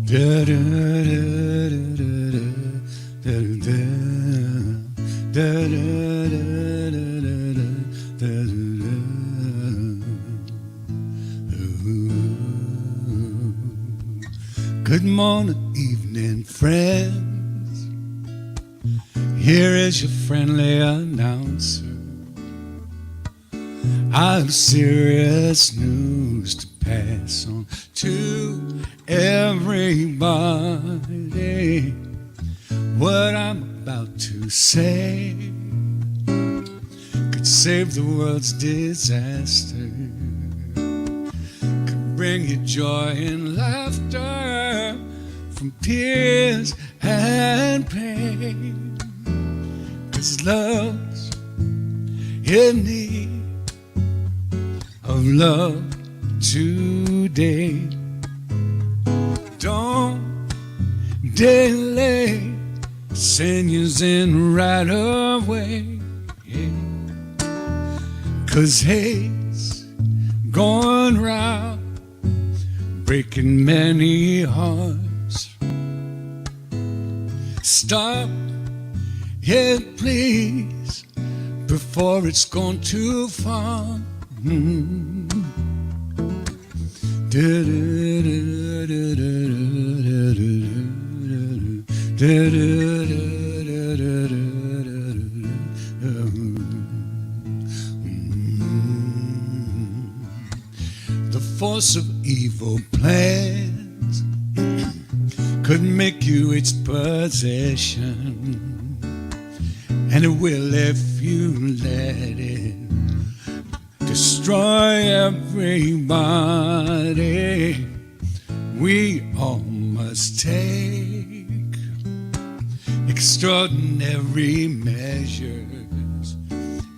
Da, da, da, da, da, da, da, da, da, Good morning, evening, friends. Here is your friendly announcer. I have serious news to pass on to everybody. What I'm about to say could save the world's disaster, could bring you joy and laughter from tears and pain. 'Cause love's in need of love today. Don't delay, send yours in right away. 'Cause hate's going round, breaking many hearts. Stop it, please, before it's gone too far. The force of evil plans could make you its possession, and it will if you let it destroy everybody. We all must take extraordinary measures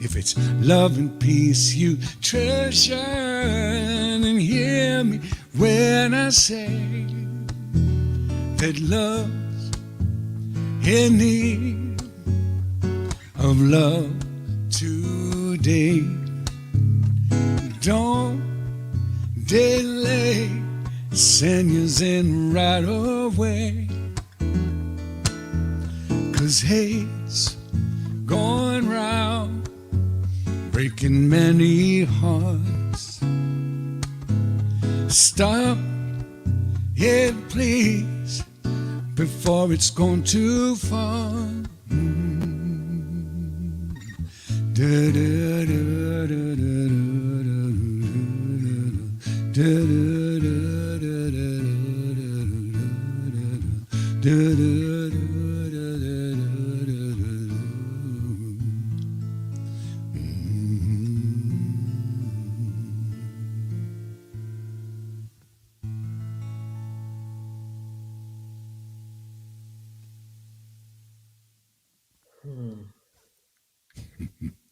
if it's love and peace you treasure. And hear me when I say that love's in need of love today. Don't delay, send yours in right away. 'Cause hate's going round, breaking many hearts. Stop it, please, before it's gone too far. Da, da, da, da, da,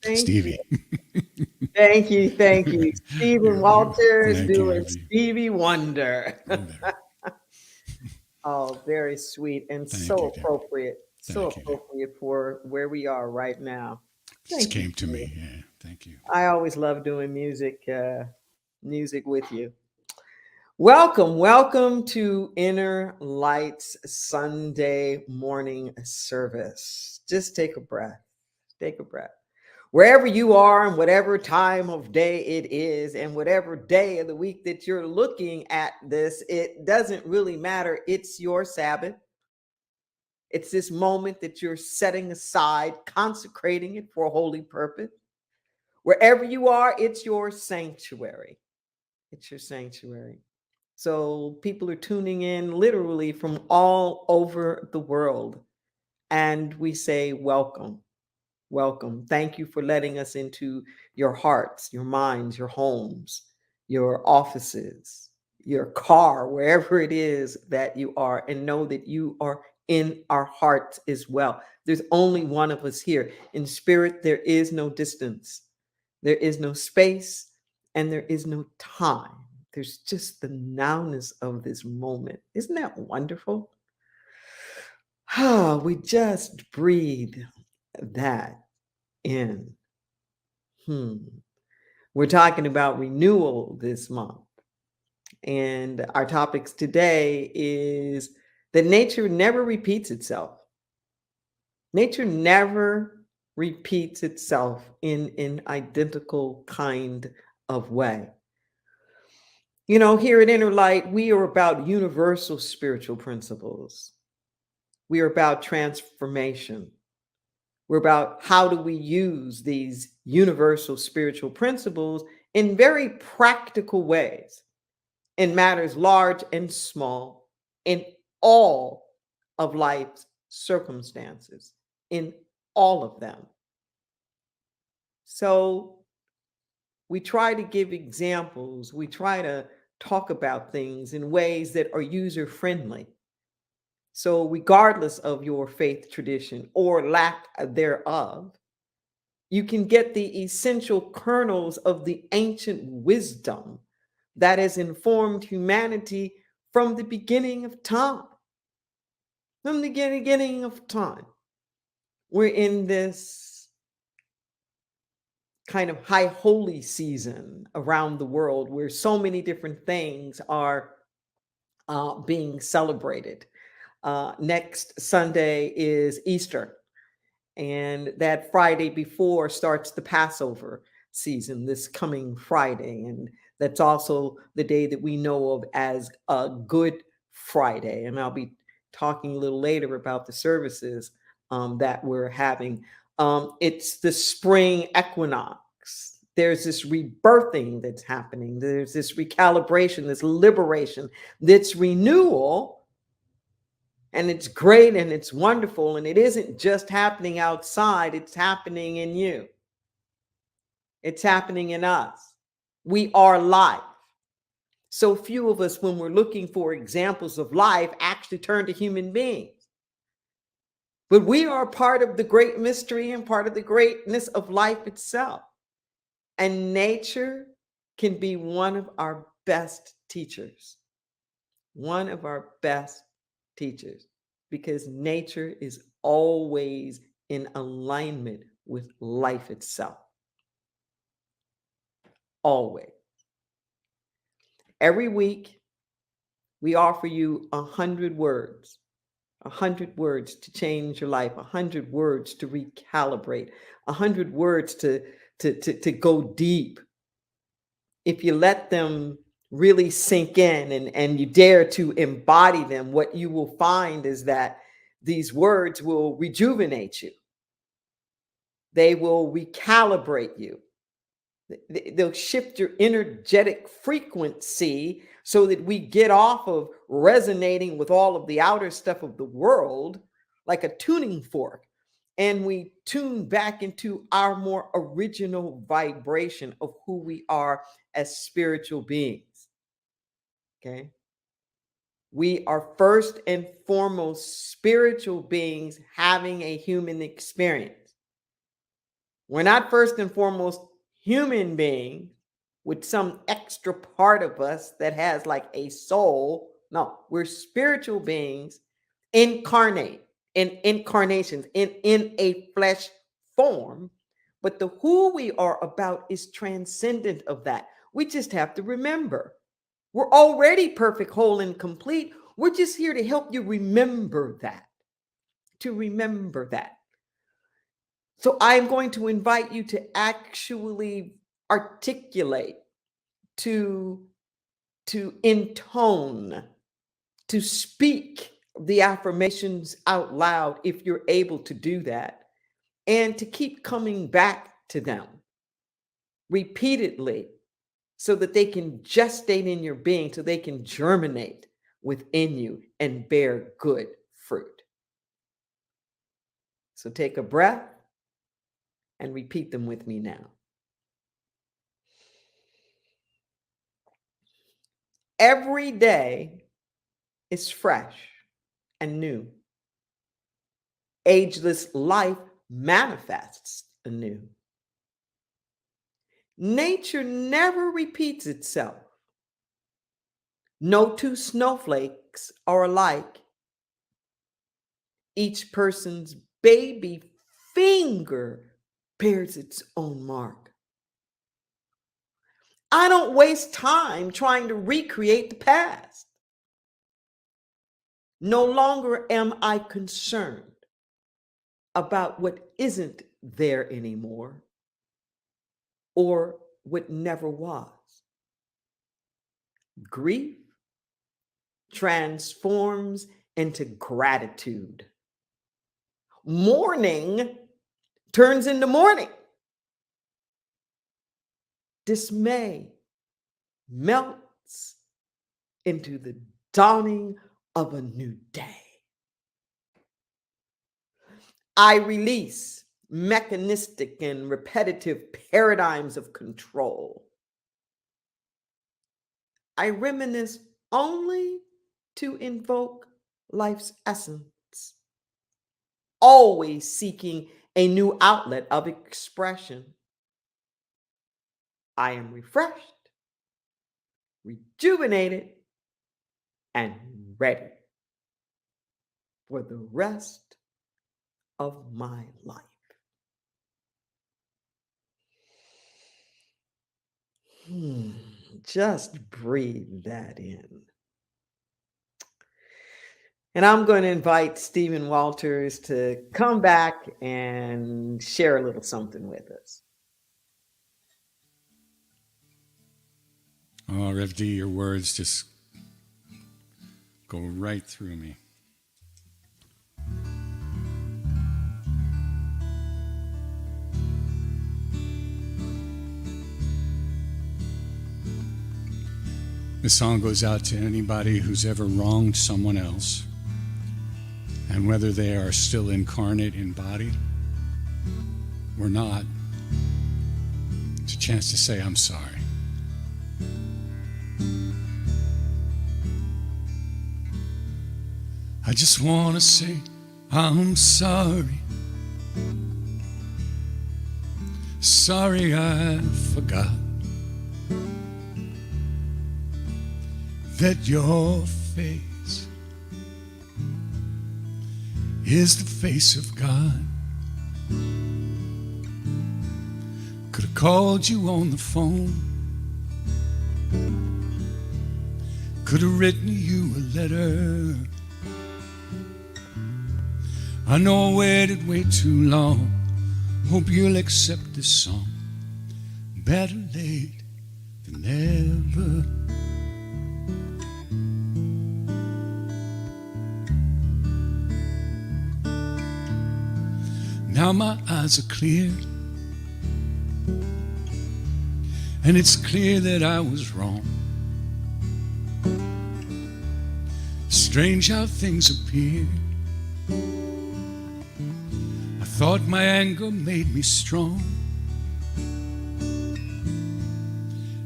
Stevie. Thank you. Stephen Walters Thank you, doing Ivy. Stevie Wonder. Wonder. Oh, very sweet and Thank so you, dear. appropriate. So Thank you. appropriate for where we are right now. Just Thank you, came to Stephen. me. Yeah, thank you. I always love doing music with you. Welcome to Inner Lights Sunday morning service. Just take a breath. Take a breath. Wherever you are and whatever time of day it is and whatever day of the week that you're looking at this, it doesn't really matter. It's your Sabbath. It's this moment that you're setting aside, consecrating it for a holy purpose. Wherever you are, it's your sanctuary. It's your sanctuary. So people are tuning in literally from all over the world. And we say, welcome. Welcome. Thank you for letting us into your hearts, your minds, your homes, your offices, your car, wherever it is that you are, and know that you are in our hearts as well. There's only one of us here. In spirit, there is no distance, there is no space, and there is no time. There's just the nowness of this moment. Isn't that wonderful? Ah, we just breathe that in. Hmm. We're talking about renewal this month. And our topics today is that nature never repeats itself. Nature never repeats itself in an identical kind of way. You know, here at Inner Light, we are about universal spiritual principles. We are about transformation. We're about how do we use these universal spiritual principles in very practical ways, in matters large and small, in all of life's circumstances, in all of them. So we try to give examples, we try to talk about things in ways that are user friendly. So, regardless of your faith tradition or lack thereof, you can get the essential kernels of the ancient wisdom that has informed humanity from the beginning of time. From the beginning of time. We're in this kind of high holy season around the world where so many different things are being celebrated. Next Sunday is Easter, and that Friday before starts the Passover season, this coming Friday. And that's also the day that we know of as a Good Friday. And I'll be talking a little later about the services that we're having. It's the spring equinox. There's this rebirthing that's happening. There's this recalibration, this liberation, this renewal. And it's great and it's wonderful. And it isn't just happening outside, it's happening in you. It's happening in us. We are life. So few of us, when we're looking for examples of life, actually turn to human beings. But we are part of the great mystery and part of the greatness of life itself. And nature can be one of our best teachers. One of our best teachers. Because nature is always in alignment with life itself. Always. Every week, we offer you 100 words, 100 words to change your life, 100 words to recalibrate, 100 words to go deep. If you let them really sink in and you dare to embody them, what you will find is that these words will rejuvenate you. They will recalibrate you. They'll shift your energetic frequency so that we get off of resonating with all of the outer stuff of the world like a tuning fork, and we tune back into our more original vibration of who we are as spiritual beings. Okay. We are first and foremost spiritual beings having a human experience. We're not first and foremost human beings with some extra part of us that has like a soul. No, we're spiritual beings incarnate in incarnations in a flesh form. But the who we are about is transcendent of that. We just have to remember we're already perfect, whole, and complete. We're just here to help you remember that. To remember that. So I'm going to invite you to actually articulate, to intone, to speak the affirmations out loud if you're able to do that, and to keep coming back to them repeatedly so that they can gestate in your being, so they can germinate within you and bear good fruit. So take a breath and repeat them with me now. Every day is fresh and new. Ageless life manifests anew. Nature never repeats itself. No two snowflakes are alike. Each person's baby finger bears its own mark. I don't waste time trying to recreate the past. No longer am I concerned about what isn't there anymore or what never was. Grief transforms into gratitude. Mourning turns into morning. Dismay melts into the dawning of a new day. I release mechanistic and repetitive paradigms of control. I reminisce only to invoke life's essence, always seeking a new outlet of expression. I am refreshed, rejuvenated, and ready for the rest of my life. Just breathe that in. And I'm going to invite Stephen Walters to come back and share a little something with us. Oh, Rev D, your words just go right through me. This song goes out to anybody who's ever wronged someone else, and whether they are still incarnate in body or not, it's a chance to say, I'm sorry. I just want to say, I'm sorry. Sorry I forgot that your face is the face of God. Could have called you on the phone, could have written you a letter. I know I waited way too long. Hope you'll accept this song. Better late than never. Now my eyes are clear, and it's clear that I was wrong. Strange how things appear. I thought my anger made me strong,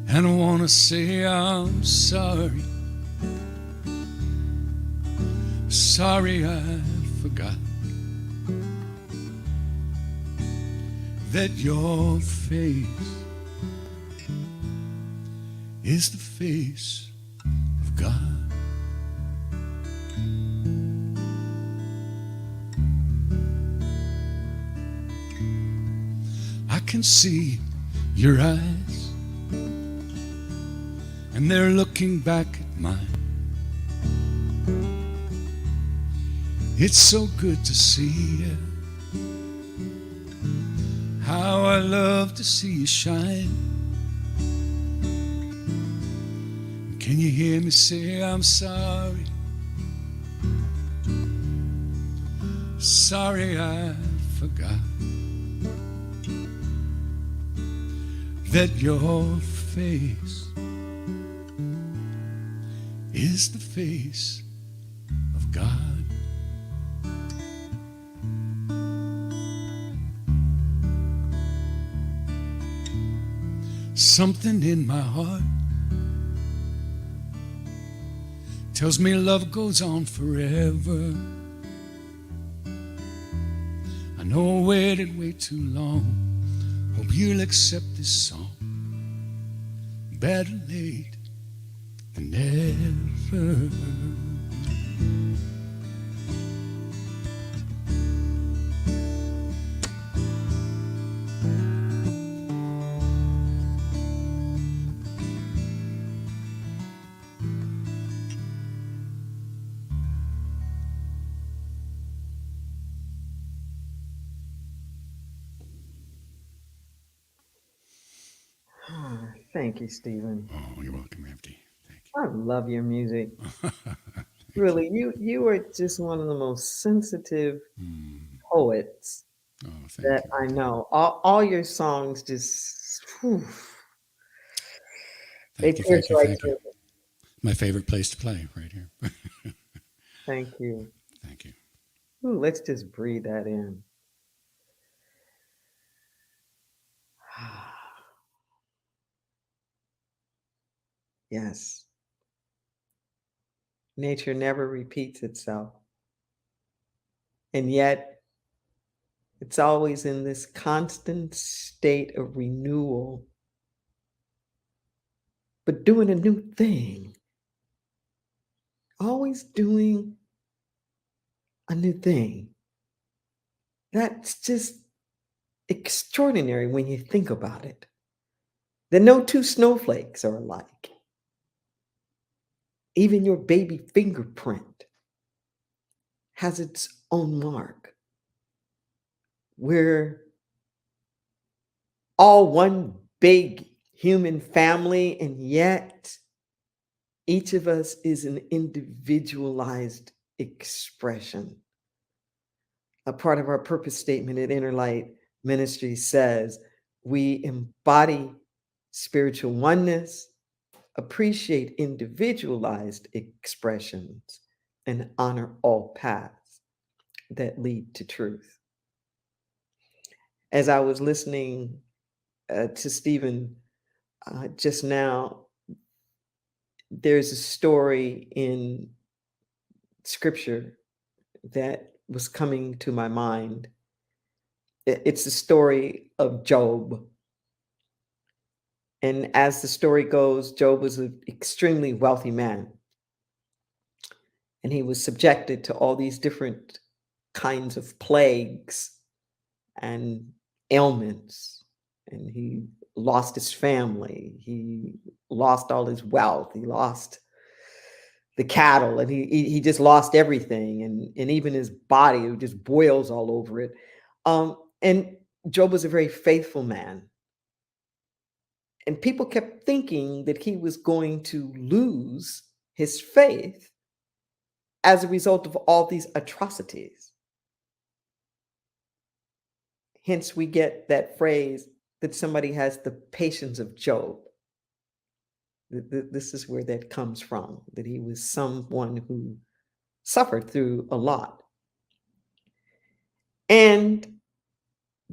and I want to say I'm sorry. Sorry I forgot that your face is the face of God. I can see your eyes, and they're looking back at mine. It's so good to see you. How I love to see you shine. Can you hear me say I'm sorry? Sorry I forgot that your face is the face of God. Something in my heart tells me love goes on forever. I know I waited way too long. Hope you'll accept this song. Better late than never. Thank you, Stephen. Oh, you're welcome, Empty. Thank I love your music. you. Thank you. Really, you are just one of the most sensitive Mm. poets Oh, thank that you. I know. All your songs just, whew, they Thank you. pierce Thank you. right Thank you. through. My favorite place to play, right here. Thank you. Thank you. Ooh, let's just breathe that in. Yes, nature never repeats itself. And yet, it's always in this constant state of renewal, but doing a new thing, always doing a new thing. That's just extraordinary when you think about it. That no two snowflakes are alike. Even your baby fingerprint has its own mark. We're all one big human family, and yet each of us is an individualized expression. A part of our purpose statement at Inner Light Ministry says we embody spiritual oneness, appreciate individualized expressions, and honor all paths that lead to truth. As I was listening to Stephen just now, there's a story in scripture that was coming to my mind. It's the story of Job. And as the story goes, Job was an extremely wealthy man, and he was subjected to all these different kinds of plagues and ailments. And he lost his family, he lost all his wealth, he lost the cattle, and he just lost everything, and even his body just boils all over it. And Job was a very faithful man, and people kept thinking that he was going to lose his faith as a result of all these atrocities. Hence, we get that phrase that somebody has the patience of Job. This is where that comes from, that he was someone who suffered through a lot. And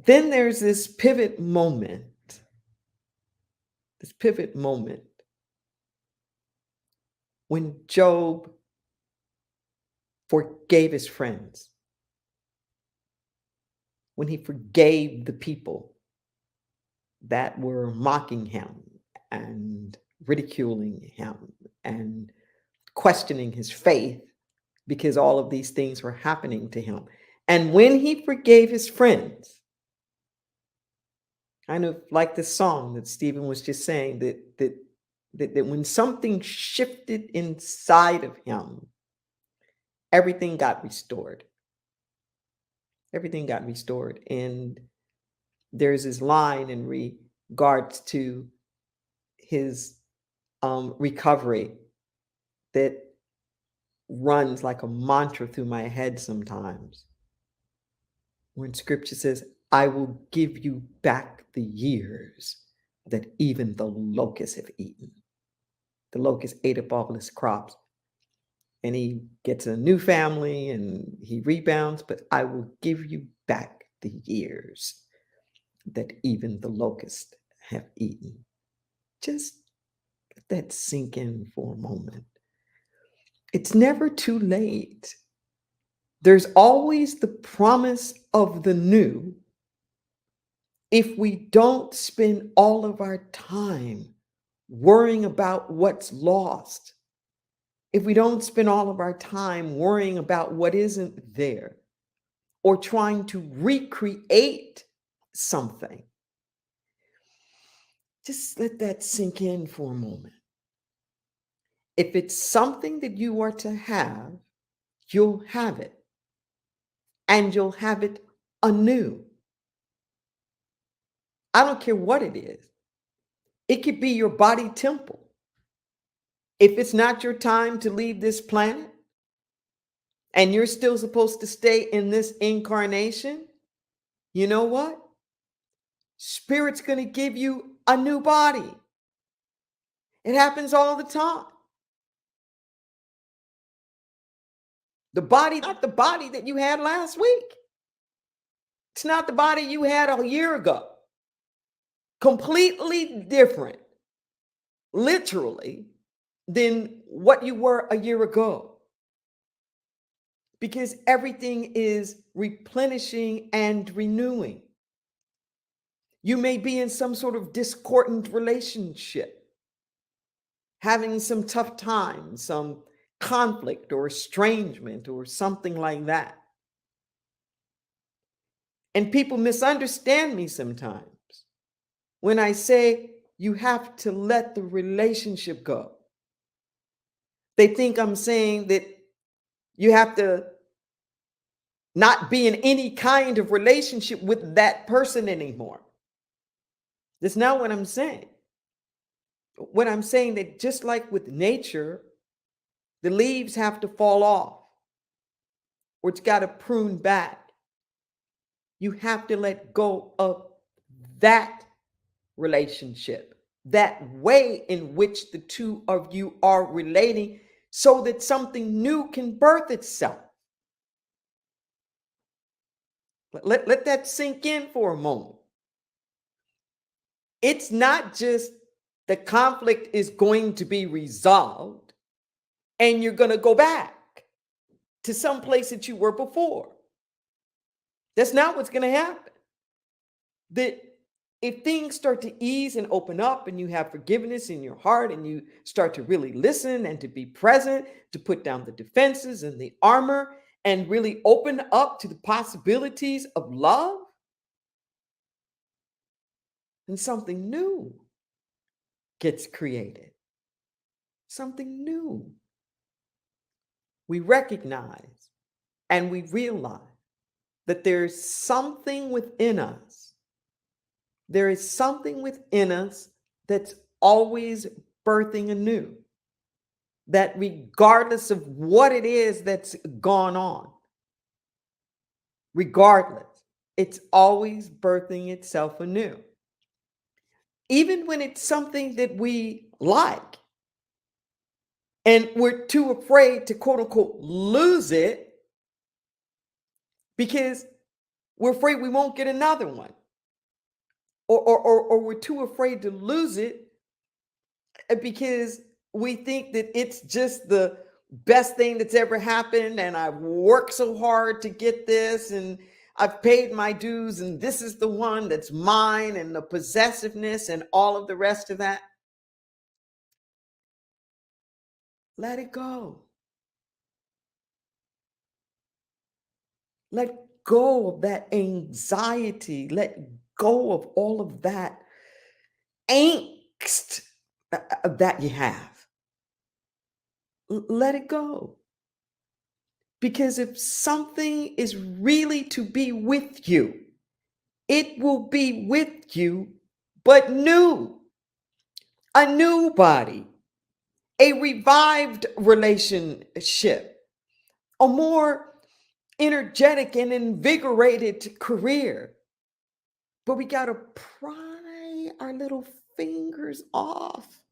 then there's this pivot moment when Job forgave his friends, when he forgave the people that were mocking him and ridiculing him and questioning his faith because all of these things were happening to him. And when he forgave his friends, kind of like the song that Stephen was just saying, that when something shifted inside of him, everything got restored. Everything got restored. And there's this line in regards to his recovery that runs like a mantra through my head sometimes. When scripture says, I will give you back the years that even the locusts have eaten. The locust ate up all his crops. And he gets a new family and he rebounds, but I will give you back the years that even the locusts have eaten. Just let that sink in for a moment. It's never too late. There's always the promise of the new if we don't spend all of our time worrying about what's lost, if we don't spend all of our time worrying about what isn't there or trying to recreate something. Just let that sink in for a moment. If it's something that you are to have, you'll have it, and you'll have it anew. I don't care what it is. It could be your body temple. If it's not your time to leave this planet and you're still supposed to stay in this incarnation, you know what? Spirit's going to give you a new body. It happens all the time. The body, not the body that you had last week. It's not the body you had a year ago. Completely different, literally, than what you were a year ago. Because everything is replenishing and renewing. You may be in some sort of discordant relationship, having some tough times, some conflict or estrangement or something like that. And people misunderstand me sometimes when I say you have to let the relationship go. They think I'm saying that you have to not be in any kind of relationship with that person anymore. That's not what I'm saying. What I'm saying that just like with nature, the leaves have to fall off or it's got to prune back. You have to let go of that relationship, that way in which the two of you are relating so that something new can birth itself. Let that sink in for a moment. It's not just the conflict is going to be resolved and you're going to go back to some place that you were before. That's not what's going to happen. That if things start to ease and open up and you have forgiveness in your heart and you start to really listen and to be present, to put down the defenses and the armor and really open up to the possibilities of love, then something new gets created. Something new. We recognize and we realize that there's something within us. There is something within us that's always birthing anew. That regardless of what it is that's gone on, regardless, it's always birthing itself anew. Even when it's something that we like and we're too afraid to quote unquote lose it because we're afraid we won't get another one. Or we're too afraid to lose it because we think that it's just the best thing that's ever happened and I've worked so hard to get this and I've paid my dues and this is the one that's mine and the possessiveness and all of the rest of that. Let it go. Let go of that anxiety. Let go of all of that angst that you have. Let it go. Because if something is really to be with you, it will be with you, but new. A new body, a revived relationship, a more energetic and invigorated career. But we got to pry our little fingers off.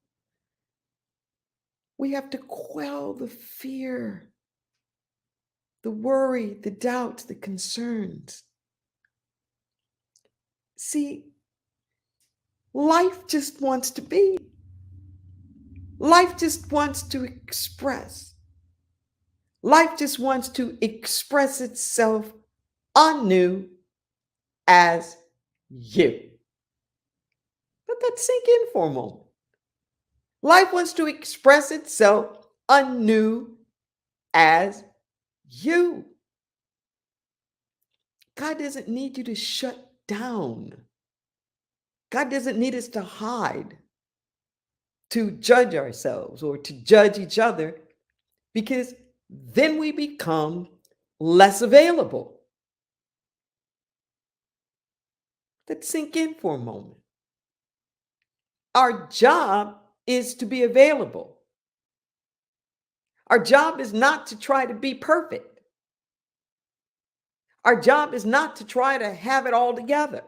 We have to quell the fear, the worry, the doubts, the concerns. See, life just wants to be. Life just wants to express. Life just wants to express itself anew as you. Let that sink in for a moment. Life wants to express itself anew as you. God doesn't need you to shut down. God doesn't need us to hide, to judge ourselves or to judge each other, because then we become less available. Let's sink in for a moment. Our job is to be available. Our job is not to try to be perfect. Our job is not to try to have it all together.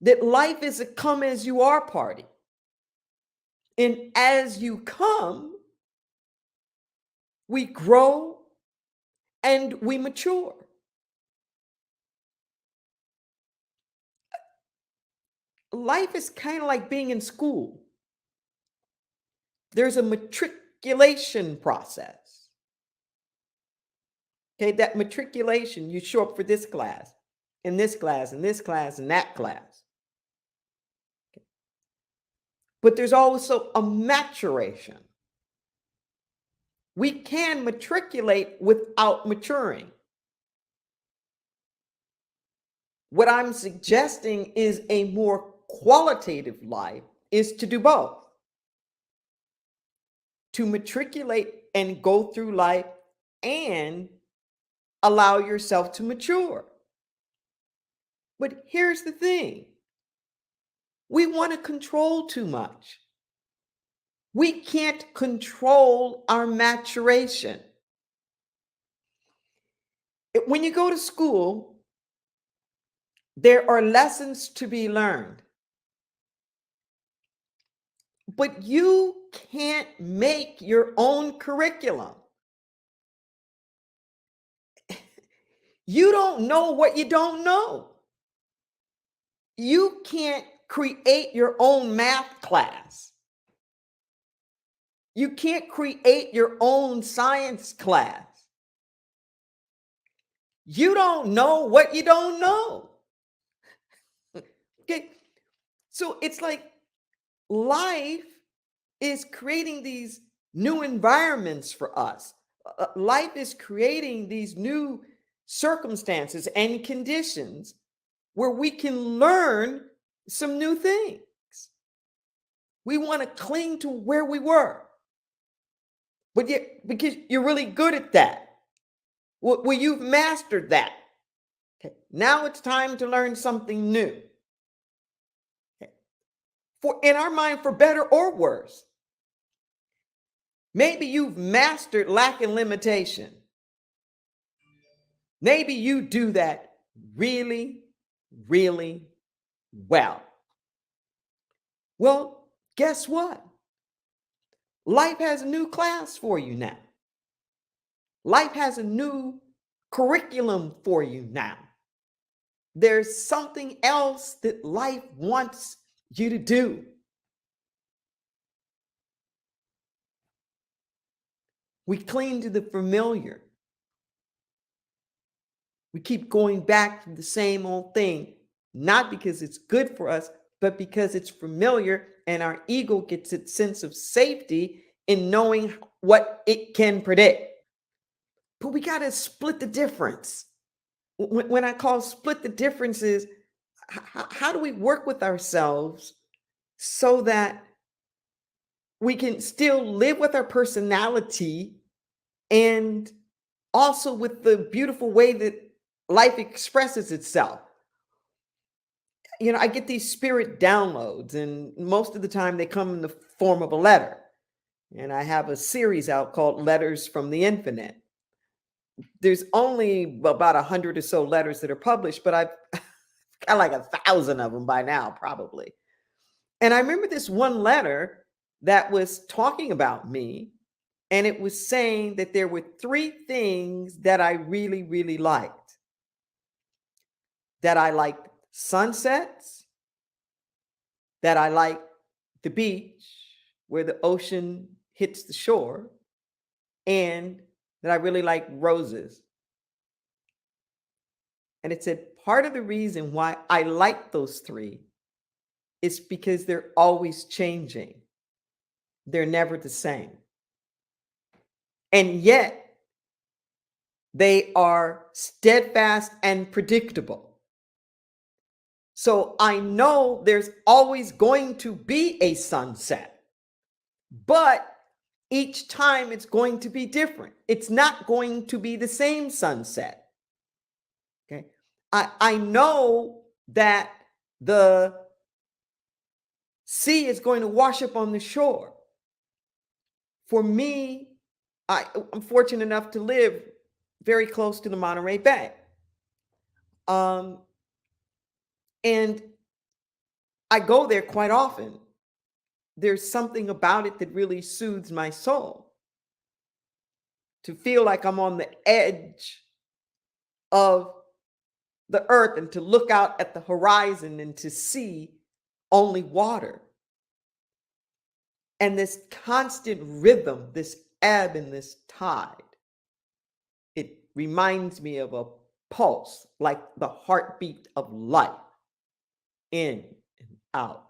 That life is a come as you are party. And as you come, we grow and we mature. Life is kind of like being in school. There's a matriculation process. Okay, that matriculation, you show up for this class, and this class, and this class, and that class. Okay. But there's also a maturation. We can matriculate without maturing. What I'm suggesting is a more qualitative life is to do both. To matriculate and go through life and allow yourself to mature. But here's the thing. We want to control too much. We can't control our maturation. When you go to school, there are lessons to be learned. But you can't make your own curriculum. You don't know what you don't know. You can't create your own math class. You can't create your own science class. You don't know what you don't know. Okay, so it's like life is creating these new environments for us. Life is creating these new circumstances and conditions where we can learn some new things. We want to cling to where we were, but yet, because you're really good at that, well, you've mastered that. Okay. Now it's time to learn something new. Okay. For in our mind, for better or worse. Maybe you've mastered lack and limitation. Maybe you do that really, really well. Well, guess what? Life has a new class for you now. Life has a new curriculum for you now. There's something else that life wants you to do. We cling to the familiar. We keep going back to the same old thing, not because it's good for us, but because it's familiar and our ego gets its sense of safety in knowing what it can predict. But we got to split the difference. When I call split the difference is how do we work with ourselves so that we can still live with our personality and also with the beautiful way that life expresses itself. You know, I get these spirit downloads, and most of the time they come in the form of a letter. And I have a series out called Letters from the Infinite. There's only about 100 or so letters that are published, but I've got like 1,000 of them by now, probably. And I remember this one letter that was talking about me, and it was saying that there were 3 things that I really, really liked. That I liked sunsets, that I liked the beach where the ocean hits the shore, and that I really like roses. And it said part of the reason why I like those 3 is because they're always changing. They're never the same. And yet they are steadfast and predictable. So I know there's always going to be a sunset, but each time it's going to be different. It's not going to be the same sunset. Okay. I know that the sea is going to wash up on the shore. For me, I'm fortunate enough to live very close to the Monterey Bay. Um, and I go there quite often. There's something about it that really soothes my soul. To feel like I'm on the edge of the earth and to look out at the horizon and to see only water. And this constant rhythm, this ebb and this tide, it reminds me of a pulse, like the heartbeat of life, in and out,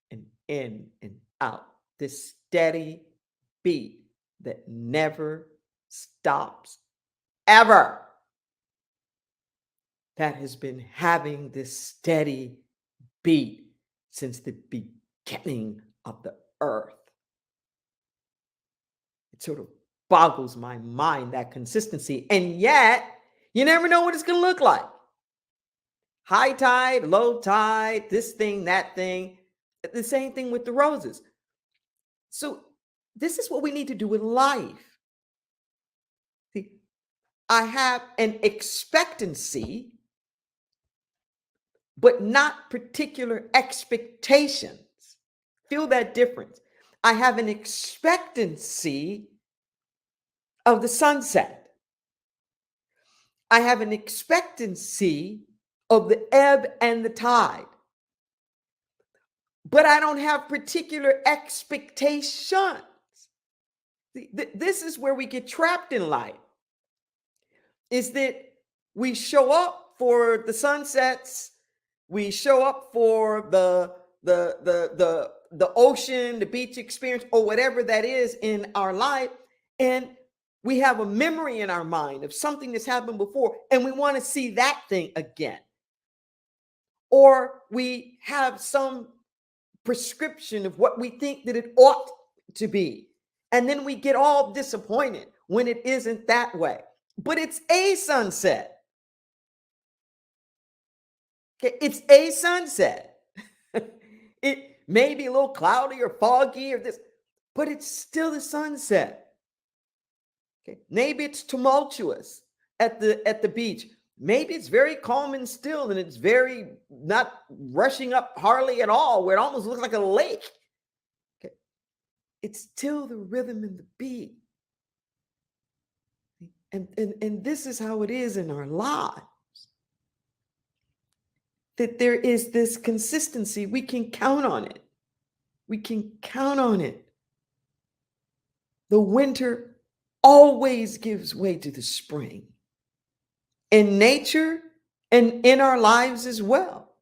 and in and out. This steady beat that never stops, ever. That has been having this steady beat since the beginning of the earth. It sort of boggles my mind, that consistency. And yet, you never know what it's going to look like. High tide, low tide, this thing, that thing. The same thing with the roses. So, this is what we need to do with life. See, I have an expectancy, but not particular expectations. Feel that difference. I have an expectancy of the sunset. I have an expectancy of the ebb and the tide. But I don't have particular expectations. This is where we get trapped in life. Is that we show up for the sunsets, we show up for the ocean, the beach experience, or whatever that is in our life, and we have a memory in our mind of something that's happened before, and we want to see that thing again. Or we have some prescription of what we think that it ought to be, and then we get all disappointed when it isn't that way. But it's a sunset. Okay, it's a sunset. It may be a little cloudy or foggy or this, but it's still a sunset. Okay, maybe it's tumultuous at the beach. Maybe it's very calm and still, and it's very not rushing up hardly at all, where it almost looks like a lake. Okay, it's still the rhythm and the beat. And this is how it is in our lives. That there is this consistency. We can count on it. We can count on it. The winter always gives way to the spring. In nature and in our lives as well.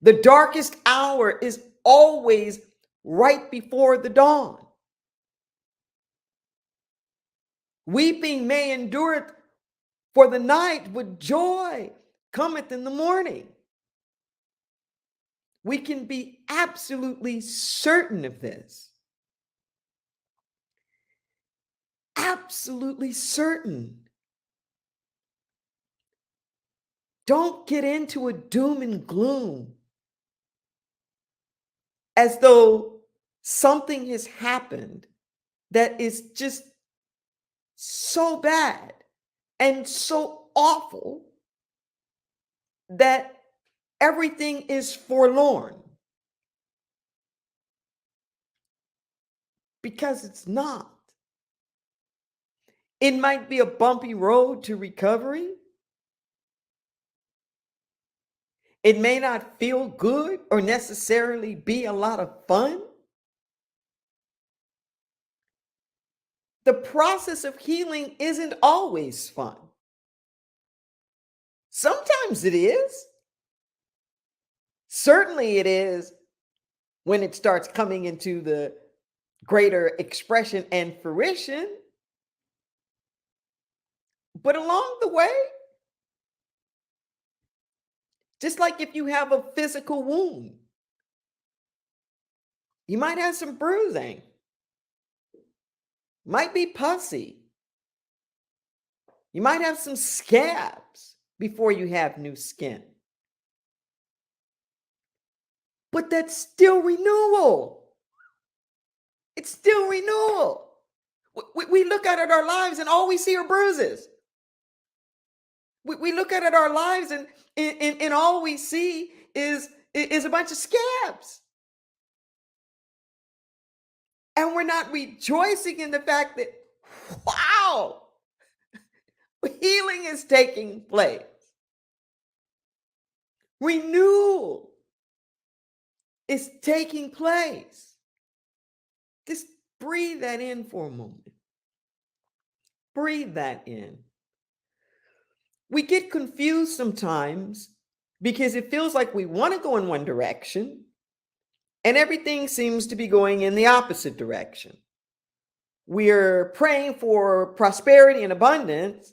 The darkest hour is always right before the dawn. Weeping may endureth for the night, but joy cometh in the morning. We can be absolutely certain of this. Absolutely certain. Don't get into a doom and gloom as though something has happened that is just so bad and so awful that everything is forlorn. Because it's not. It might be a bumpy road to recovery. It may not feel good or necessarily be a lot of fun. The process of healing isn't always fun. Sometimes it is. Certainly it is when it starts coming into the greater expression and fruition. But along the way, just like if you have a physical wound, you might have some bruising, might be pussy. You might have some scabs before you have new skin. But that's still renewal. It's still renewal. We look at our lives and all we see are bruises. We look at our lives and all we see is a bunch of scabs. And we're not rejoicing in the fact that, wow, healing is taking place. Renewal is taking place. Just breathe that in for a moment. Breathe that in. We get confused sometimes because it feels like we want to go in one direction and everything seems to be going in the opposite direction. We're praying for prosperity and abundance,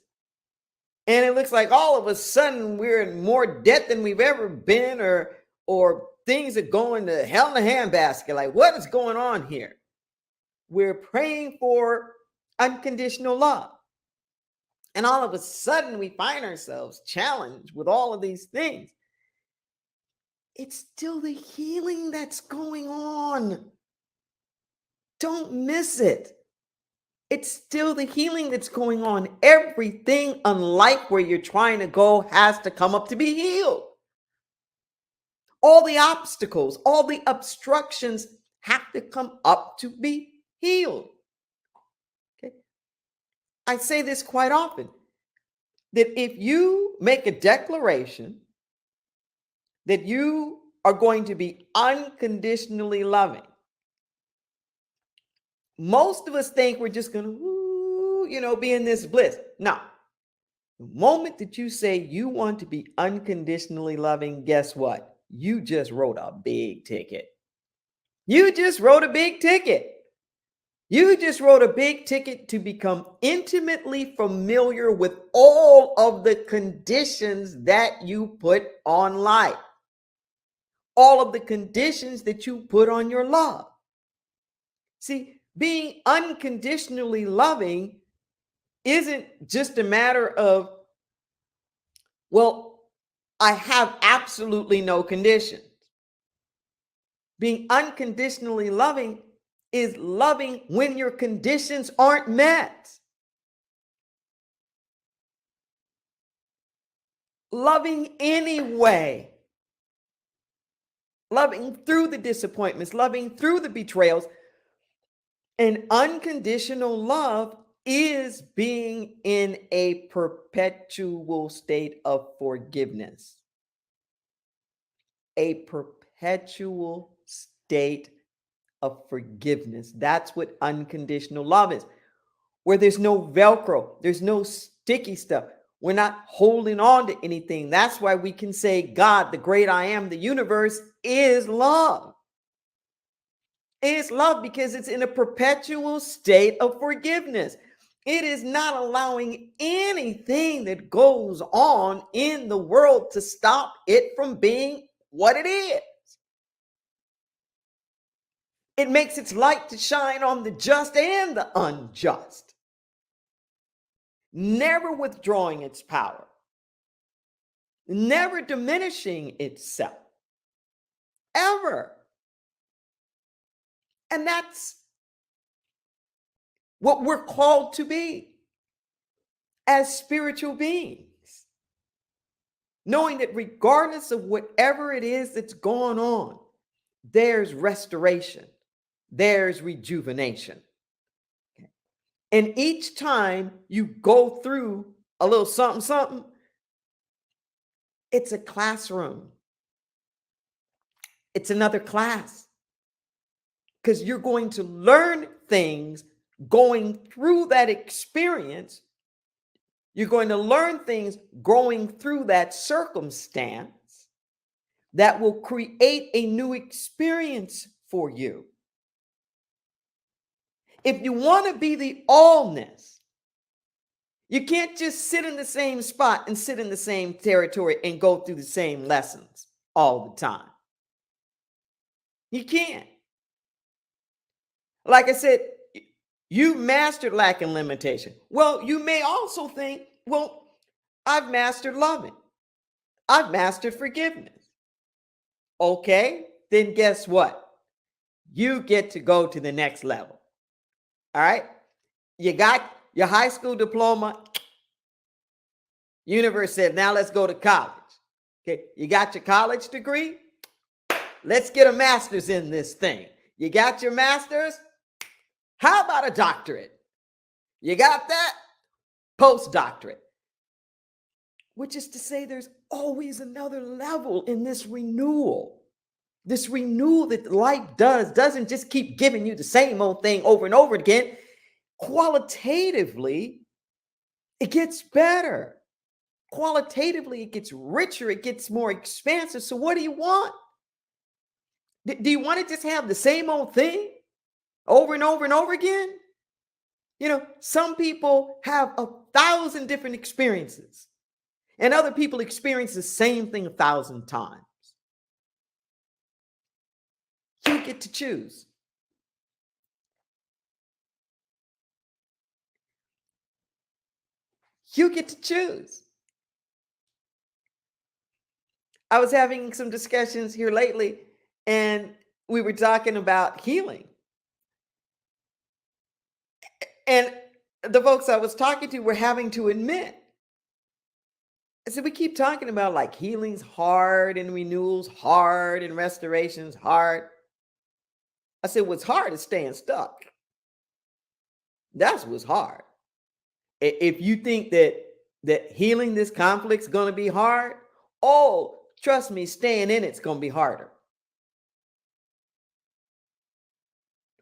and it looks like all of a sudden we're in more debt than we've ever been, or things are going to hell in a handbasket. Like, what is going on here? We're praying for unconditional love. And all of a sudden we find ourselves challenged with all of these things. It's still the healing that's going on. Don't miss it. It's still the healing that's going on. Everything, unlike where you're trying to go, has to come up to be healed. All the obstacles, all the obstructions have to come up to be healed. Okay? I say this quite often, that if you make a declaration that you are going to be unconditionally loving, most of us think we're just going to, be in this bliss. No. The moment that you say you want to be unconditionally loving, guess what? You just wrote a big ticket. You just wrote a big ticket. You just wrote a big ticket to become intimately familiar with all of the conditions that you put on life. All of the conditions that you put on your love. See, being unconditionally loving isn't just a matter of, well, I have absolutely no conditions. Being unconditionally loving is loving when your conditions aren't met. Loving anyway. Loving through the disappointments, loving through the betrayals. And unconditional love is being in a perpetual state of forgiveness. A perpetual state of forgiveness. That's what unconditional love is. Where there's no Velcro, there's no sticky stuff. We're not holding on to anything. That's why we can say God, the great I am, the universe, is love. It's love because it's in a perpetual state of forgiveness. It is not allowing anything that goes on in the world to stop it from being what it is. It makes its light to shine on the just and the unjust, never withdrawing its power, never diminishing itself, ever. And that's what we're called to be as spiritual beings. Knowing that regardless of whatever it is that's going on, there's restoration, there's rejuvenation. Okay. And each time you go through a little something, it's a classroom. It's another class. Because you're going to learn things going through that experience. You're going to learn things going through that circumstance that will create a new experience for you. If you want to be the allness, you can't just sit in the same spot and sit in the same territory and go through the same lessons all the time. You can't. Like I said, you mastered lack and limitation. Well, you may also think, well, I've mastered loving. I've mastered forgiveness. Okay, then guess what? You get to go to the next level. All right? You got your high school diploma. Universe said, now let's go to college. Okay, you got your college degree. Let's get a master's in this thing. You got your master's. How about a doctorate? You got that? Postdoctorate. Which is to say, there's always another level in this renewal. This renewal that life doesn't just keep giving you the same old thing over and over again. Qualitatively, it gets better. Qualitatively, it gets richer. It gets more expansive. So what do you want? Do you want to just have the same old thing over and over and over again? You know, some people have 1,000 different experiences, and other people experience the same thing 1,000 times. You get to choose. You get to choose. I was having some discussions here lately, and we were talking about healing. And the folks I was talking to were having to admit, I said, we keep talking about like healing's hard and renewal's hard and restoration's hard. I said, what's hard is staying stuck. That's what's hard. If you think that healing this conflict's going to be hard, oh, trust me, staying in it's going to be harder.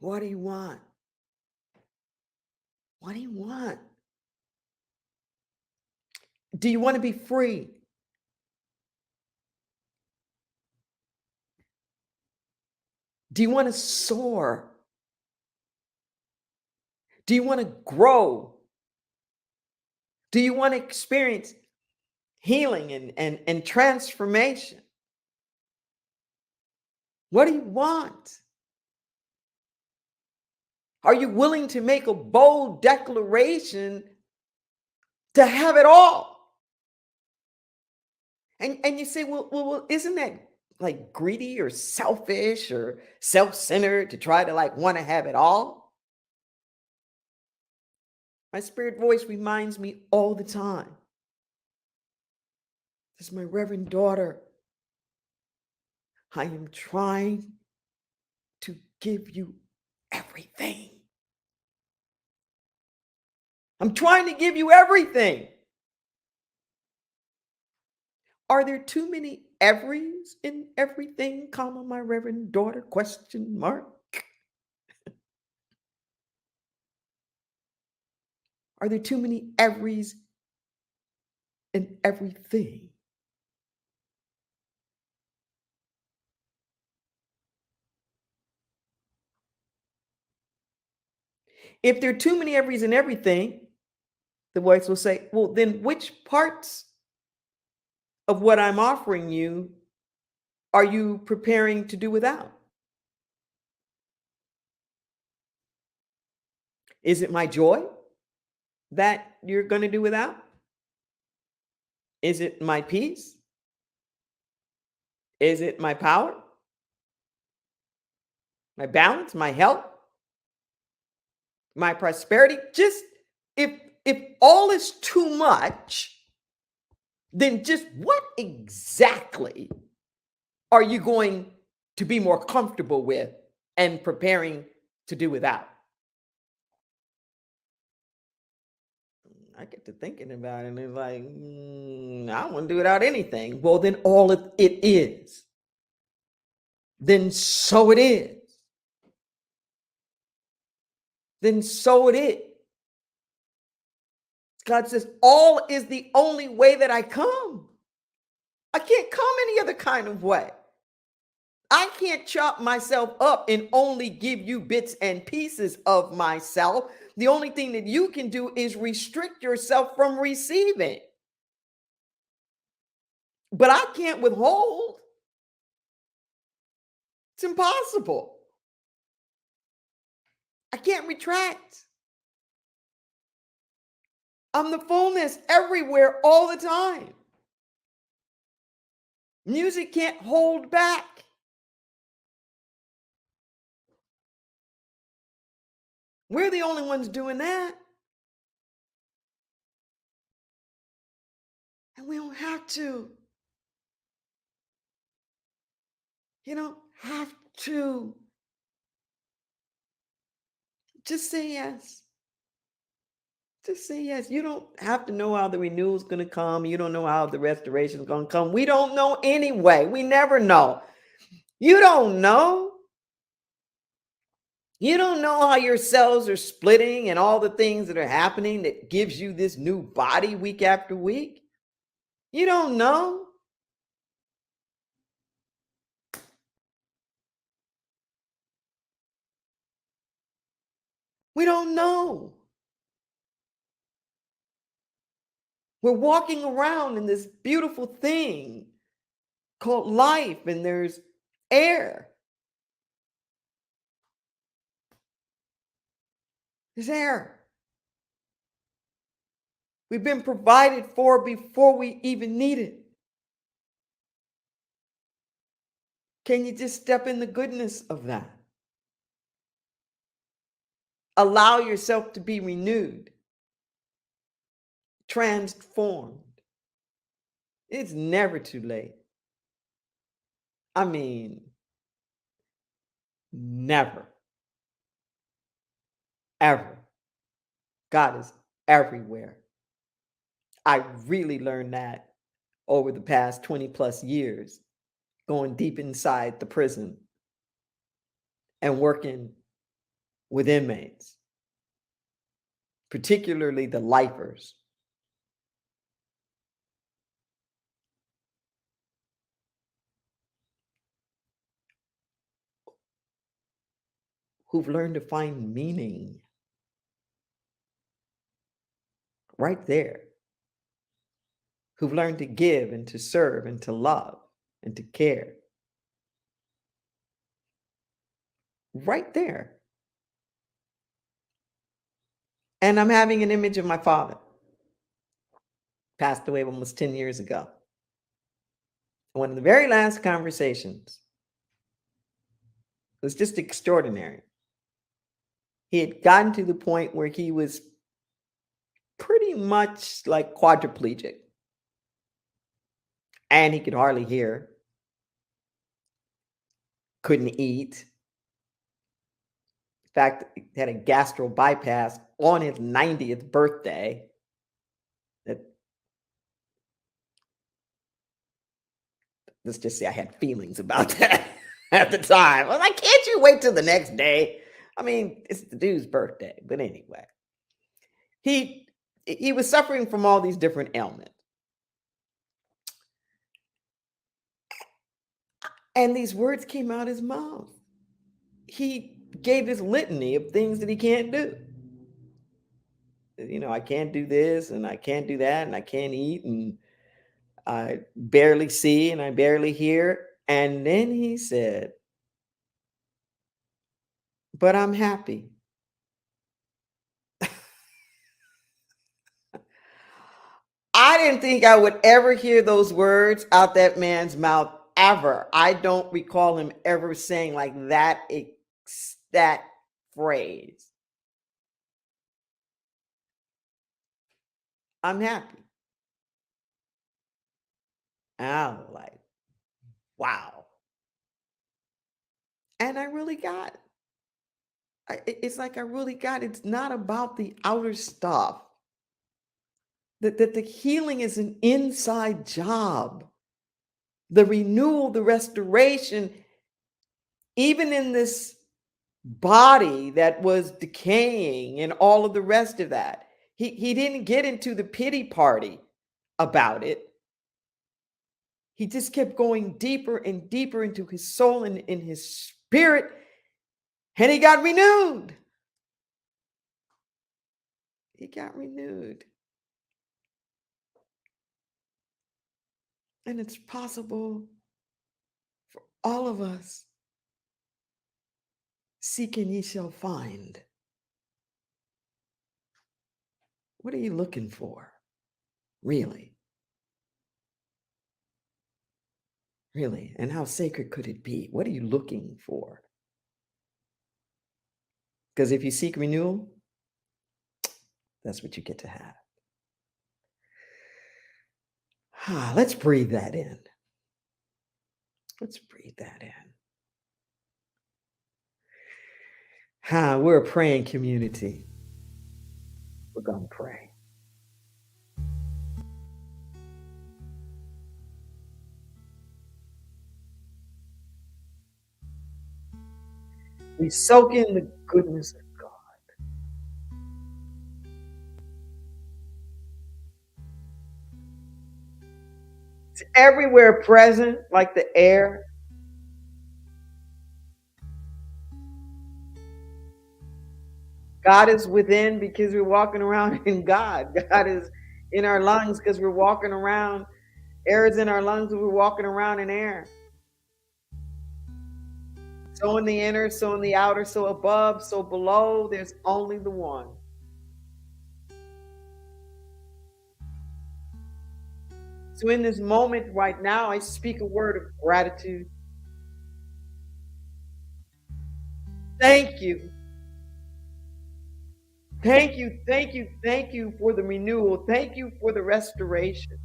What do you want? What do you want? Do you want to be free? Do you want to soar? Do you want to grow? Do you want to experience healing and transformation? What do you want? Are you willing to make a bold declaration to have it all? And you say, well, isn't that like greedy or selfish or self-centered to try to like want to have it all? My spirit voice reminds me all the time. This is my reverend daughter. I am trying to give you everything. I'm trying to give you everything. Are there too many everys in everything, comma, my reverend daughter, question mark? Are there too many everys in everything? If there are too many everys in everything, the voice will say, well, then which parts of what I'm offering you are you preparing to do without? Is it my joy that you're going to do without? Is it my peace? Is it my power? My balance, my health, my prosperity? Just if all is too much, then just what exactly are you going to be more comfortable with and preparing to do without? I get to thinking about it, and it's like, I don't want to do without anything. Well, then all it is. Then so it is. Then so it is. God says, all is the only way that I come. I can't come any other kind of way. I can't chop myself up and only give you bits and pieces of myself. The only thing that you can do is restrict yourself from receiving. But I can't withhold. It's impossible. I can't retract. I'm the fullness everywhere all the time. Music can't hold back. We're the only ones doing that. And we don't have to. You don't have to. Just say yes. Just say yes. You don't have to know how the renewal is going to come. You don't know how the restoration is going to come. We don't know anyway. We never know. You don't know. You don't know how your cells are splitting and all the things that are happening that gives you this new body week after week. You don't know. We don't know. We're walking around in this beautiful thing called life, and there's air. There's air. We've been provided for before we even need it. Can you just step in the goodness of that? Allow yourself to be renewed, transformed. It's never too late. I mean, never, ever. God is everywhere. I really learned that over the past 20 plus years, going deep inside the prison and working with inmates, particularly the lifers. Who've learned to find meaning right there, who've learned to give and to serve and to love and to care right there. And I'm having an image of my father, passed away almost 10 years ago. One of the very last conversations was just extraordinary. He had gotten to the point where he was pretty much like quadriplegic, and he could hardly hear, couldn't eat. In fact, he had a gastro bypass on his 90th birthday. Let's just say I had feelings about that at the time. I was like, can't you wait till the next day? I mean, it's the dude's birthday. But anyway, he was suffering from all these different ailments. And these words came out his mouth. He gave this litany of things that he can't do. You know, I can't do this and I can't do that and I can't eat and I barely see and I barely hear. And then he said, but I'm happy. I didn't think I would ever hear those words out that man's mouth ever. I don't recall him ever saying like that phrase. I'm happy. And I was like, wow. And I really got it's like I really got it's not about the outer stuff. That the healing is an inside job. The renewal, the restoration, even in this body that was decaying and all of the rest of that. He didn't get into the pity party about it. He just kept going deeper and deeper into his soul and in his spirit, and he got renewed. He got renewed. And it's possible for all of us. Seek and ye shall find. What are you looking for? Really? Really? And how sacred could it be? What are you looking for? Because if you seek renewal, that's what you get to have. Let's breathe that in. Let's breathe that in. We're a praying community. We're going to pray. We soak in the goodness of God. It's everywhere present, like the air. God is within because we're walking around in God. God is in our lungs because we're walking around. Air is in our lungs because we're walking around in air. So in the inner, so in the outer, so above, so below, there's only the one. So in this moment right now, I speak a word of gratitude. Thank you. Thank you, thank you, thank you for the renewal. Thank you for the restoration.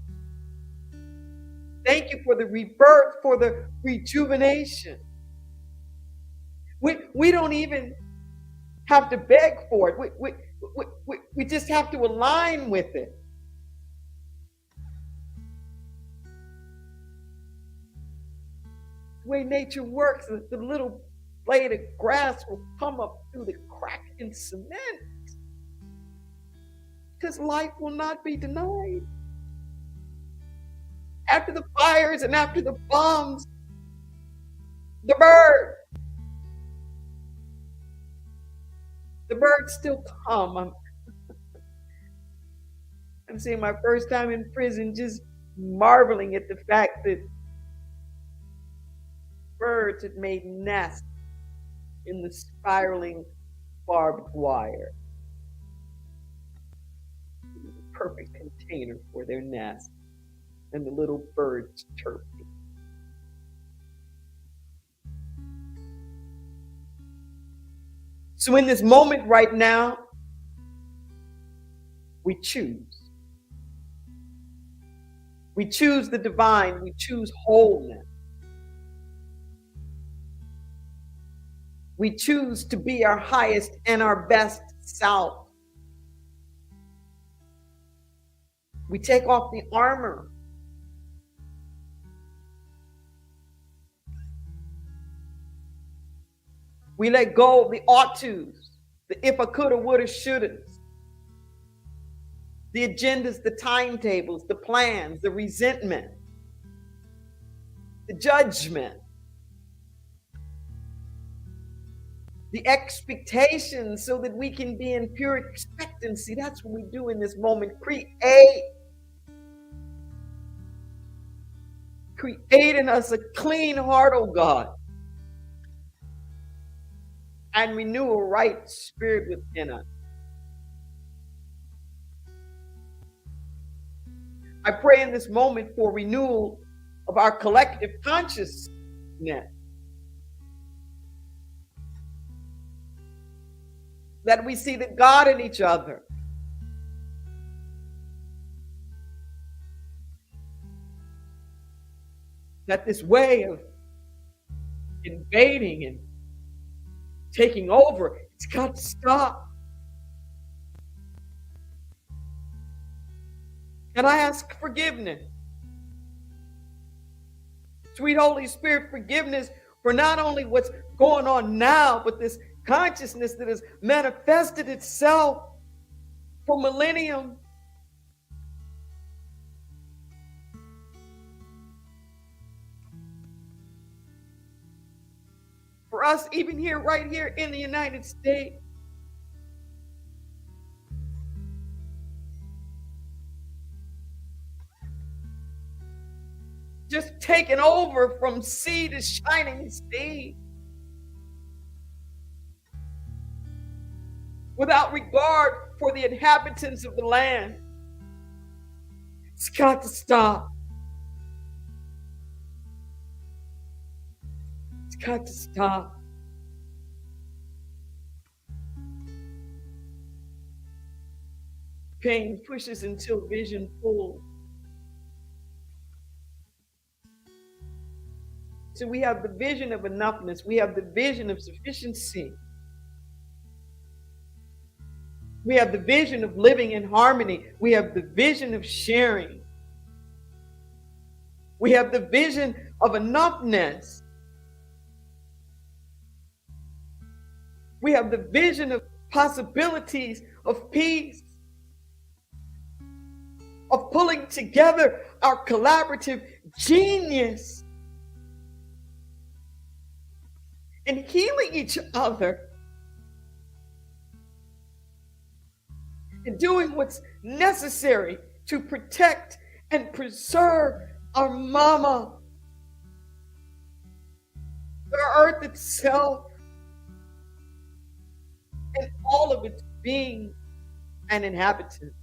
Thank you for the rebirth, for the rejuvenation. We don't even have to beg for it. We just have to align with it. The way nature works, the little blade of grass will come up through the crack in cement. Because life will not be denied. After the fires and after the bombs, the birds still come. I'm saying my first time in prison, just marveling at the fact that birds had made nests in the spiraling barbed wire. Perfect container for their nest, and the little birds chirping. So in this moment right now, we choose. We choose the divine. We choose wholeness. We choose to be our highest and our best self. We take off the armor. We let go of the ought tos, the if I coulda, woulda, shouldas, the agendas, the timetables, the plans, the resentment, the judgment, the expectations, so that we can be in pure expectancy. That's what we do in this moment. Create in us a clean heart, oh God, and renew a right spirit within us. I pray in this moment for renewal of our collective consciousness. That we see the God in each other. That this way of invading and taking over, it's got to stop. And I ask forgiveness. Sweet Holy Spirit, forgiveness for not only what's going on now, but this consciousness that has manifested itself for millennium. For us, even here, right here in the United States. Just taken over from sea to shining sea. Without regard for the inhabitants of the land. It's got to stop. It's got to stop. Pain pushes until vision pulls. So we have the vision of enoughness. We have the vision of sufficiency. We have the vision of living in harmony. We have the vision of sharing. We have the vision of enoughness. We have the vision of possibilities, of peace, of pulling together our collaborative genius and healing each other and doing what's necessary to protect and preserve our mama, the earth itself, and all of its being and inhabitants.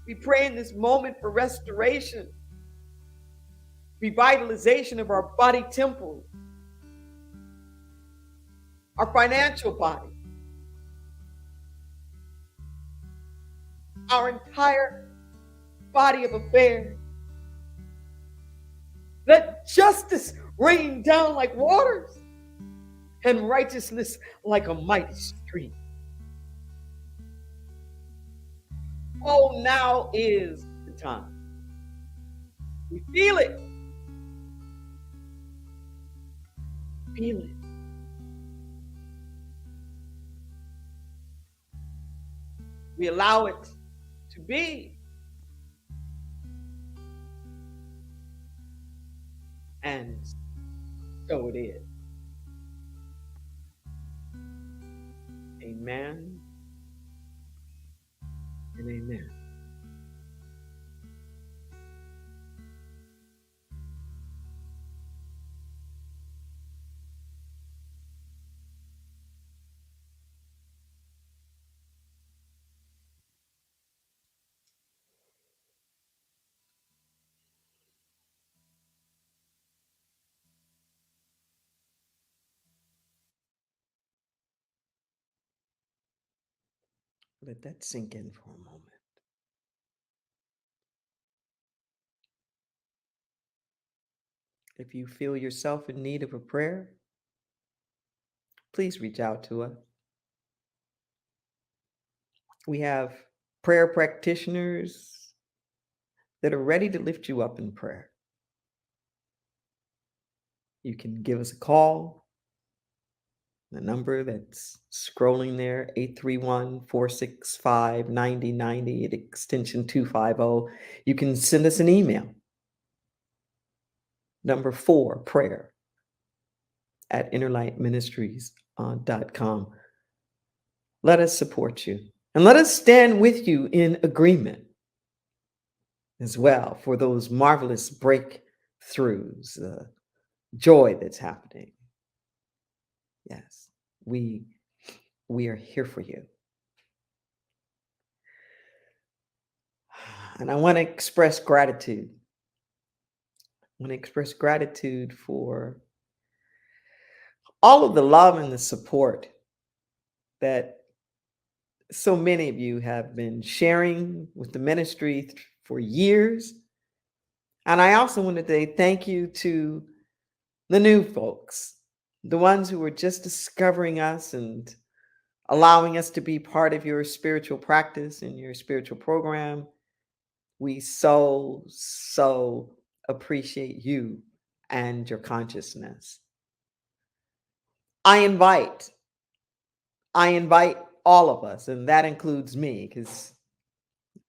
We pray in this moment for restoration, revitalization of our body temple, our financial body, our entire body of affairs. Let justice rain down like waters and righteousness like a mighty stream. Oh, now is the time. We feel it. Feel it. We allow it to be. And so it is. Amen and amen. Let that sink in for a moment. If you feel yourself in need of a prayer, please reach out to us. We have prayer practitioners that are ready to lift you up in prayer. You can give us a call. The number that's scrolling there, 831-465-9090 at extension 250. You can send us an email. Number 4, prayer at innerlightministries.com. Let us support you and let us stand with you in agreement as well for those marvelous breakthroughs, joy that's happening. Yes, we are here for you. And I want to express gratitude. I want to express gratitude for all of the love and the support that so many of you have been sharing with the ministry for years. And I also want to say thank you to the new folks, the ones who are just discovering us and allowing us to be part of your spiritual practice and your spiritual program. We so appreciate you and your consciousness. I invite all of us, and that includes me, because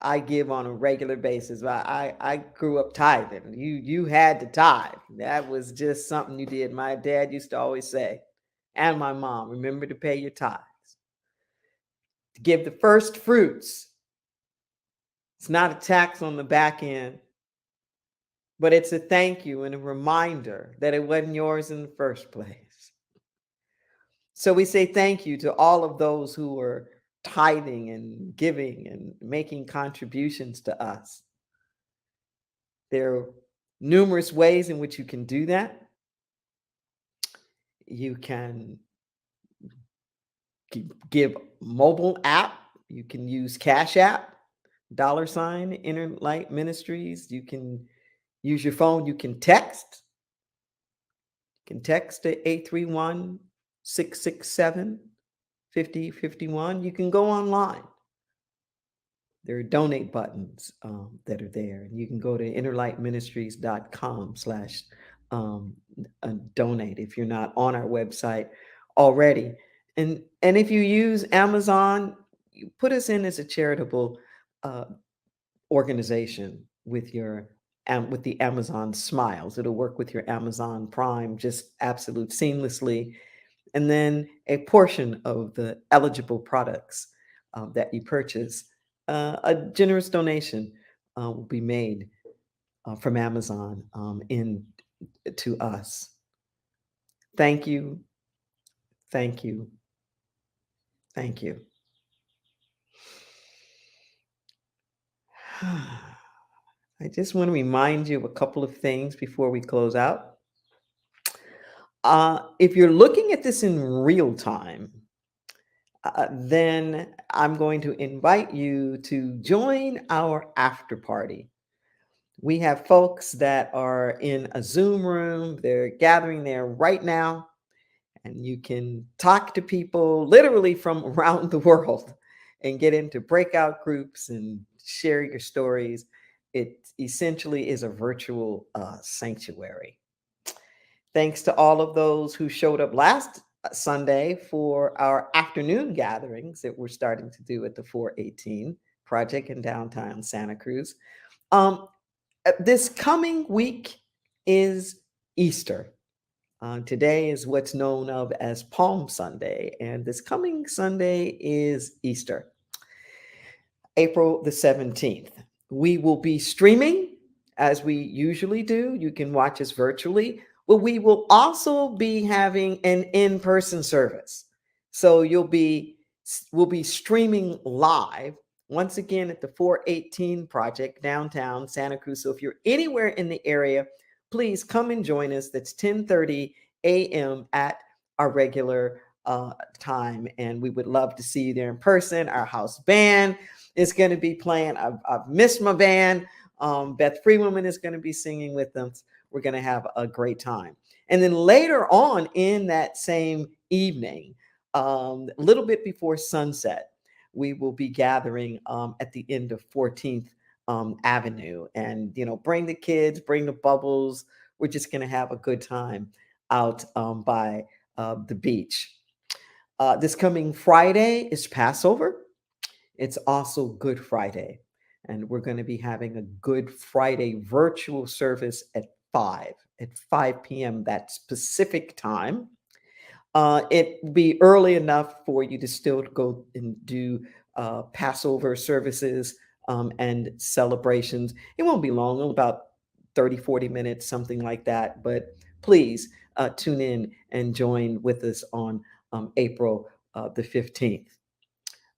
I give on a regular basis. I grew up tithing. You had to tithe. That was just something you did. My dad used to always say, and my mom, remember to pay your tithes. To give the first fruits. It's not a tax on the back end, but it's a thank you and a reminder that it wasn't yours in the first place. So we say thank you to all of those who are tithing and giving and making contributions to us. There are numerous ways in which you can do that. You can give mobile app. You can use Cash App, $ Inner Light Ministries. You can use your phone. You can text. You can text to 831-667-5051. You can go online. There are donate buttons that are there. And you can go to innerlightministries.com/donate if you're not on our website already. And if you use Amazon, you put us in as a charitable organization with the Amazon Smiles. It'll work with your Amazon Prime just absolute seamlessly. And then a portion of the eligible products that you purchase, a generous donation will be made from Amazon to us. Thank you. Thank you. Thank you. I just want to remind you of a couple of things before we close out. If you're looking at this in real time, then I'm going to invite you to join our after party. We have folks that are in a Zoom room. They're gathering there right now, and you can talk to people literally from around the world and get into breakout groups and share your stories. It essentially is a virtual sanctuary. Thanks to all of those who showed up last Sunday for our afternoon gatherings that we're starting to do at the 418 Project in downtown Santa Cruz. This coming week is Easter. Today is what's known of as Palm Sunday, and this coming Sunday is Easter, April the 17th. We will be streaming as we usually do. You can watch us virtually, but we will also be having an in-person service. So we'll be streaming live once again at the 418 Project downtown Santa Cruz. So if you're anywhere in the area, please come and join us. That's 10:30 a.m. at our regular time. And we would love to see you there in person. Our house band is going to be playing. I've missed my band. Beth Freewoman is going to be singing with them. We're going to have a great time. And then later on in that same evening, a little bit before sunset, we will be gathering at the end of 14th Avenue. And, bring the kids, bring the bubbles. We're just going to have a good time out by the beach. This coming Friday is Passover. It's also Good Friday. And we're going to be having a Good Friday virtual service at 5 p.m. that specific time. It will be early enough for you to still go and do Passover services and celebrations. It won't be long, about 30, 40 minutes, something like that. But please tune in and join with us on April the 15th.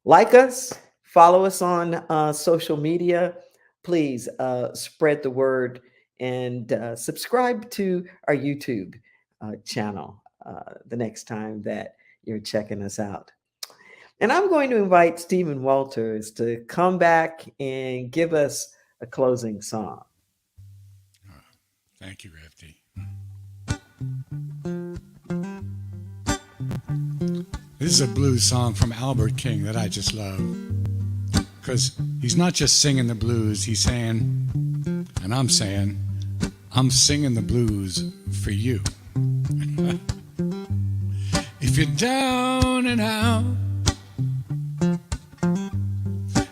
Like us, follow us on social media. Please spread the word and subscribe to our YouTube channel the next time that you're checking us out. And I'm going to invite Stephen Walters to come back and give us a closing song. Thank you, Refty. This is a blues song from Albert King that I just love, because he's not just singing the blues, he's saying, and I'm saying, I'm singing the blues for you. If you're down and out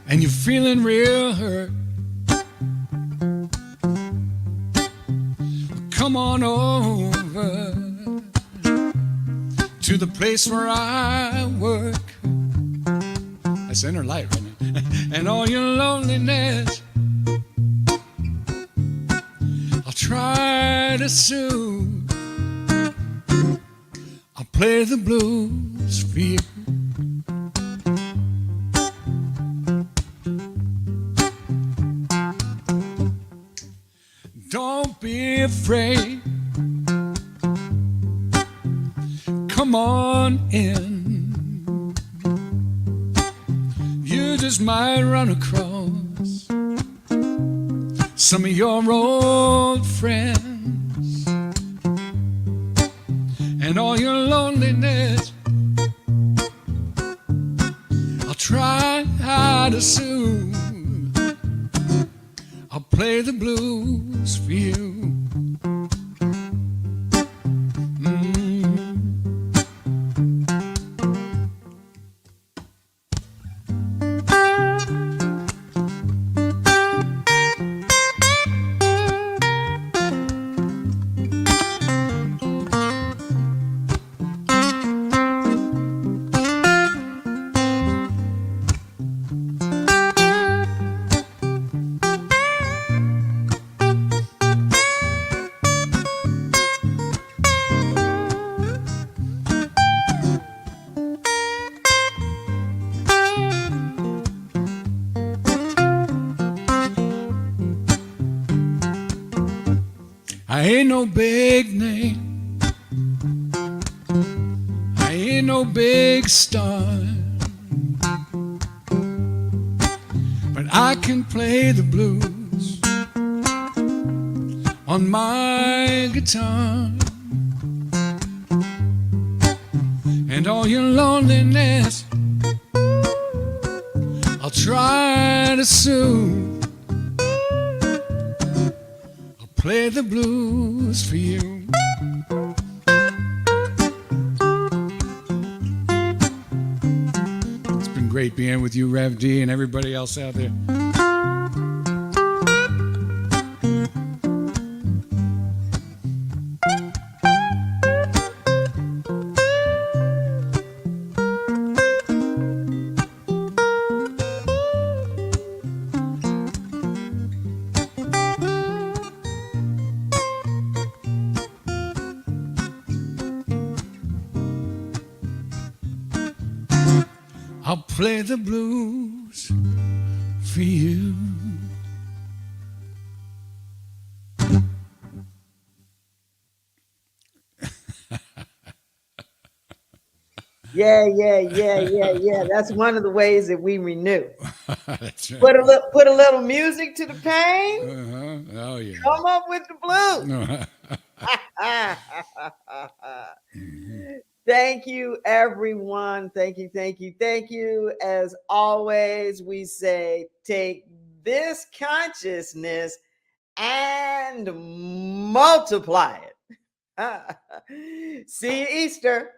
and you're feeling real hurt, come on over to the place where I work. That's Inner Light right now. And all your loneliness I'll try to soothe. I'll play the blues for you. Don't be afraid. Come on in. just might run across some of your old friends, and all your loneliness I'll try to soothe. I'll play the blues for you. I ain't no big name, I ain't no big star, but I can play the blues on my guitar, and all your loneliness I'll try to soothe. Play the blues for you. It's been great being with you, Rev D, and everybody else out there. I'll play the blues for you. Yeah. That's one of the ways that we renew. That's right. Put a little music to the pain. Oh yeah. Come up with the blues. Thank you, everyone. Thank you. As always, we say take this consciousness and multiply it. See you Easter.